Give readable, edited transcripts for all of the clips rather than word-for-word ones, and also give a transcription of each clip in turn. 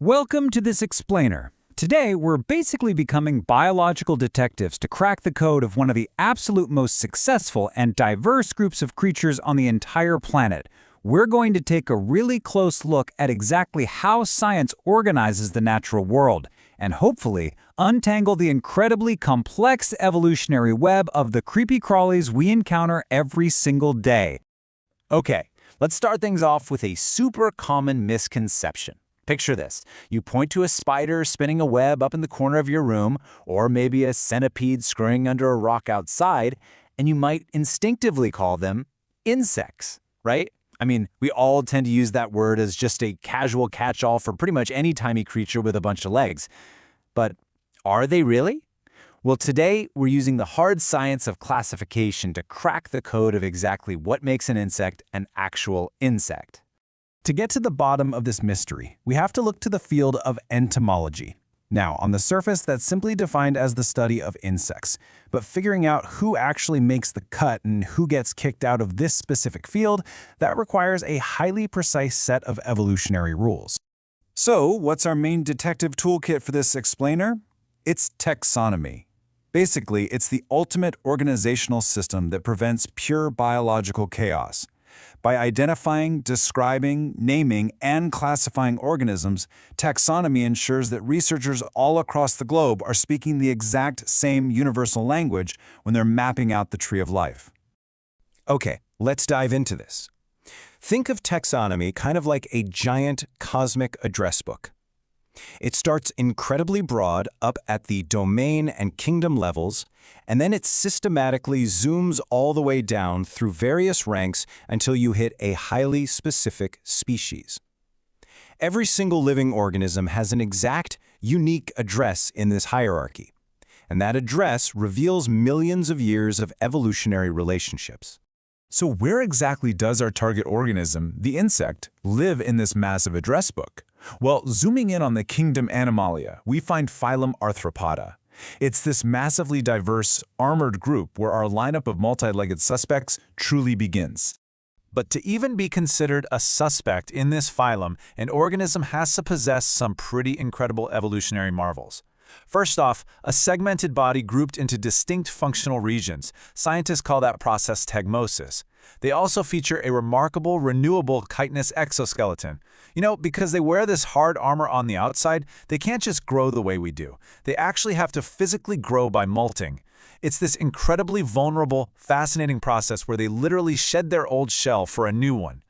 Welcome to this explainer. Today, we're basically becoming biological detectives to crack the code of one of the absolute most successful and diverse groups of creatures on the entire planet. We're going to take a really close look at exactly how science organizes the natural world, and hopefully untangle the incredibly complex evolutionary web of the creepy crawlies we encounter every single day. Okay, let's start things off with a super common misconception. Picture this. You point to a spider spinning a web up in the corner of your room, or maybe a centipede scurrying under a rock outside, and you might instinctively call them insects, right? I mean, we all tend to use that word as just a casual catch-all for pretty much any tiny creature with a bunch of legs. But are they really? Well, today we're using the hard science of classification to crack the code of exactly what makes an insect an actual insect. To get to the bottom of this mystery, we have to look to the field of entomology. Now, on the surface, that's simply defined as the study of insects, but figuring out who actually makes the cut and who gets kicked out of this specific field, that requires a highly precise set of evolutionary rules. So, what's our main detective toolkit for this explainer? It's taxonomy. Basically, it's the ultimate organizational system that prevents pure biological chaos. By identifying, describing, naming, and classifying organisms, taxonomy ensures that researchers all across the globe are speaking the exact same universal language when they're mapping out the tree of life. Okay, let's dive into this. Think of taxonomy kind of like a giant cosmic address book. It starts incredibly broad up at the domain and kingdom levels, and then it systematically zooms all the way down through various ranks until you hit a highly specific species. Every single living organism has an exact, unique address in this hierarchy, and that address reveals millions of years of evolutionary relationships. So where exactly does our target organism, the insect, live in this massive address book? Well, zooming in on the kingdom Animalia, we find phylum Arthropoda. It's this massively diverse, armored group where our lineup of multi-legged suspects truly begins. But to even be considered a suspect in this phylum, an organism has to possess some pretty incredible evolutionary marvels. First off, a segmented body grouped into distinct functional regions. Scientists call that process tegmosis. They also feature a remarkable renewable chitinous exoskeleton. Because they wear this hard armor on the outside, they can't just grow the way we do. They actually have to physically grow by molting. It's this incredibly vulnerable, fascinating process where they literally shed their old shell for a new one.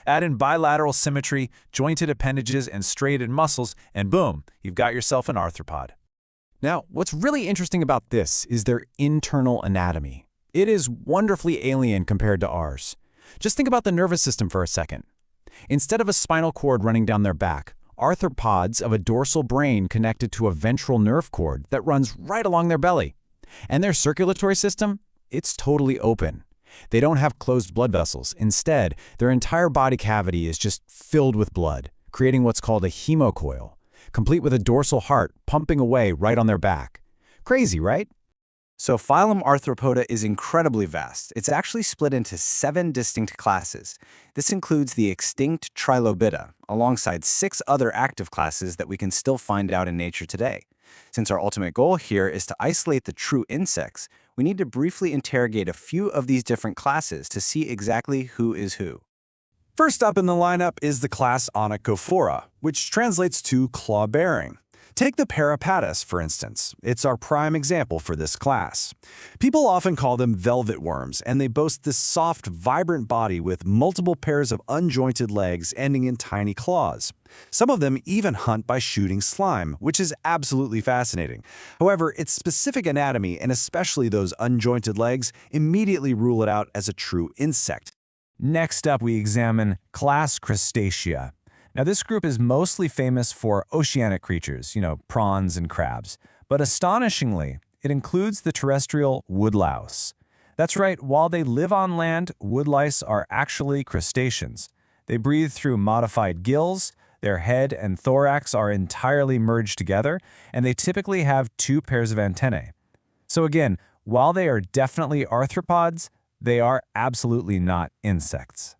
Add in bilateral symmetry, jointed appendages, and striated muscles, and boom, you've got yourself an arthropod. Now, what's really interesting about this is their internal anatomy. It is wonderfully alien compared to ours. Just think about the nervous system for a second. Instead of a spinal cord running down their back, arthropods have a dorsal brain connected to a ventral nerve cord that runs right along their belly. And their circulatory system? It's totally open. They don't have closed blood vessels. Instead, their entire body cavity is just filled with blood, creating what's called a hemocoil, complete with a dorsal heart pumping away right on their back. Crazy, right? So phylum Arthropoda is incredibly vast. It's actually split into 7 distinct classes. This includes the extinct Trilobita, alongside 6 other active classes that we can still find out in nature today. Since our ultimate goal here is to isolate the true insects, we need to briefly interrogate a few of these different classes to see exactly who is who. First up in the lineup is the class Onychophora, which translates to claw-bearing. Take the Peripatus, for instance. It's our prime example for this class. People often call them velvet worms, and they boast this soft, vibrant body with multiple pairs of unjointed legs ending in tiny claws. Some of them even hunt by shooting slime, which is absolutely fascinating. However, its specific anatomy, and especially those unjointed legs, immediately rule it out as a true insect. Next up, we examine class Crustacea. Now, this group is mostly famous for oceanic creatures, prawns and crabs. But astonishingly, it includes the terrestrial woodlouse. That's right, while they live on land, woodlice are actually crustaceans. They breathe through modified gills, their head and thorax are entirely merged together, and they typically have 2 pairs of antennae. So again, while they are definitely arthropods, they are absolutely not insects.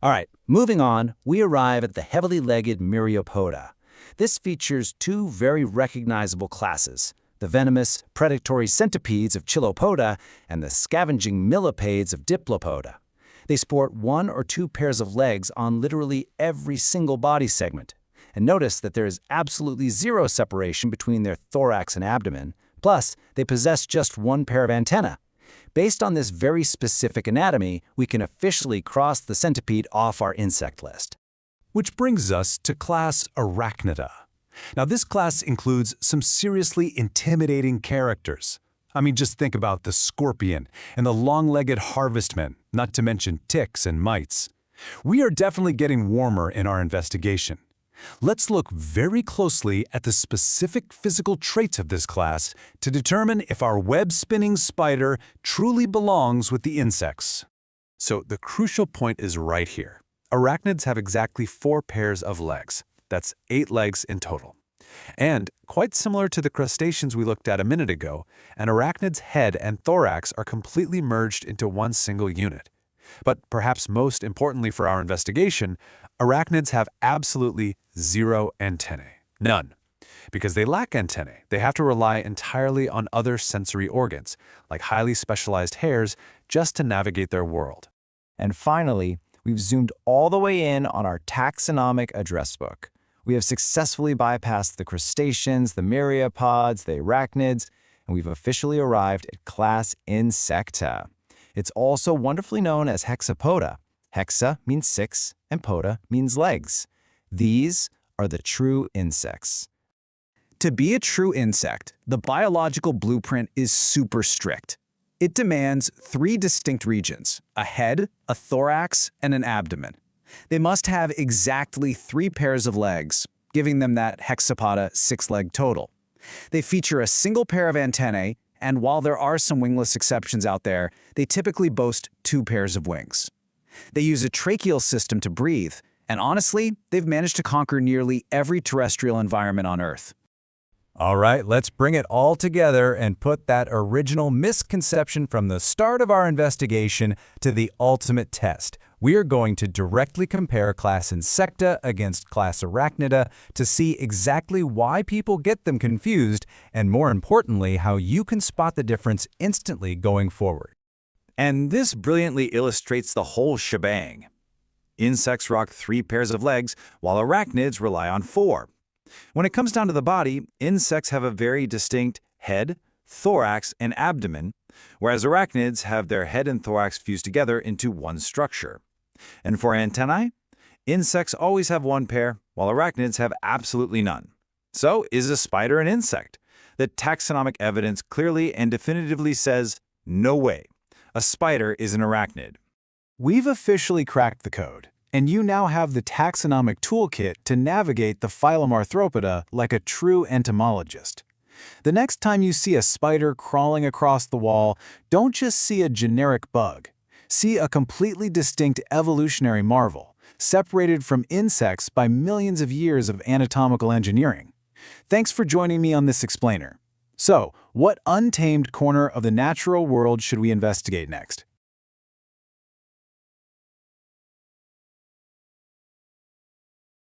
All right, moving on, we arrive at the heavily legged Myriapoda. This features two very recognizable classes, the venomous, predatory centipedes of Chilopoda and the scavenging millipedes of Diplopoda. They sport one or two pairs of legs on literally every single body segment. And notice that there is absolutely zero separation between their thorax and abdomen. Plus, they possess just one pair of antennae. Based on this very specific anatomy, we can officially cross the centipede off our insect list. Which brings us to class Arachnida. Now, this class includes some seriously intimidating characters. I mean, just think about the scorpion and the long-legged harvestmen, not to mention ticks and mites. We are definitely getting warmer in our investigation. Let's look very closely at the specific physical traits of this class to determine if our web-spinning spider truly belongs with the insects. So the crucial point is right here. Arachnids have exactly 4 pairs of legs. That's 8 legs in total. And, quite similar to the crustaceans we looked at a minute ago, an arachnid's head and thorax are completely merged into one single unit. But perhaps most importantly for our investigation, arachnids have absolutely 0 antennae. None. Because they lack antennae, they have to rely entirely on other sensory organs, like highly specialized hairs, just to navigate their world. And finally, we've zoomed all the way in on our taxonomic address book. We have successfully bypassed the crustaceans, the myriapods, the arachnids, and we've officially arrived at class Insecta. It's also wonderfully known as Hexapoda. Hexa means 6, and poda means legs. These are the true insects. To be a true insect, the biological blueprint is super strict. It demands 3 distinct regions: a head, a thorax, and an abdomen. They must have exactly 3 pairs of legs, giving them that hexapoda 6-leg total. They feature a single pair of antennae, and while there are some wingless exceptions out there, they typically boast 2 pairs of wings. They use a tracheal system to breathe, and honestly, they've managed to conquer nearly every terrestrial environment on Earth. All right, let's bring it all together and put that original misconception from the start of our investigation to the ultimate test. We are going to directly compare class Insecta against class Arachnida to see exactly why people get them confused, and more importantly, how you can spot the difference instantly going forward. And this brilliantly illustrates the whole shebang. Insects rock 3 pairs of legs, while arachnids rely on 4. When it comes down to the body, insects have a very distinct head, thorax, and abdomen, whereas arachnids have their head and thorax fused together into one structure. And for antennae, insects always have 1 pair, while arachnids have absolutely none. So, is a spider an insect? The taxonomic evidence clearly and definitively says, no way. A spider is an arachnid. We've officially cracked the code, and you now have the taxonomic toolkit to navigate the phylum Arthropoda like a true entomologist. The next time you see a spider crawling across the wall, don't just see a generic bug. See a completely distinct evolutionary marvel, separated from insects by millions of years of anatomical engineering. Thanks for joining me on this explainer. So, what untamed corner of the natural world should we investigate next?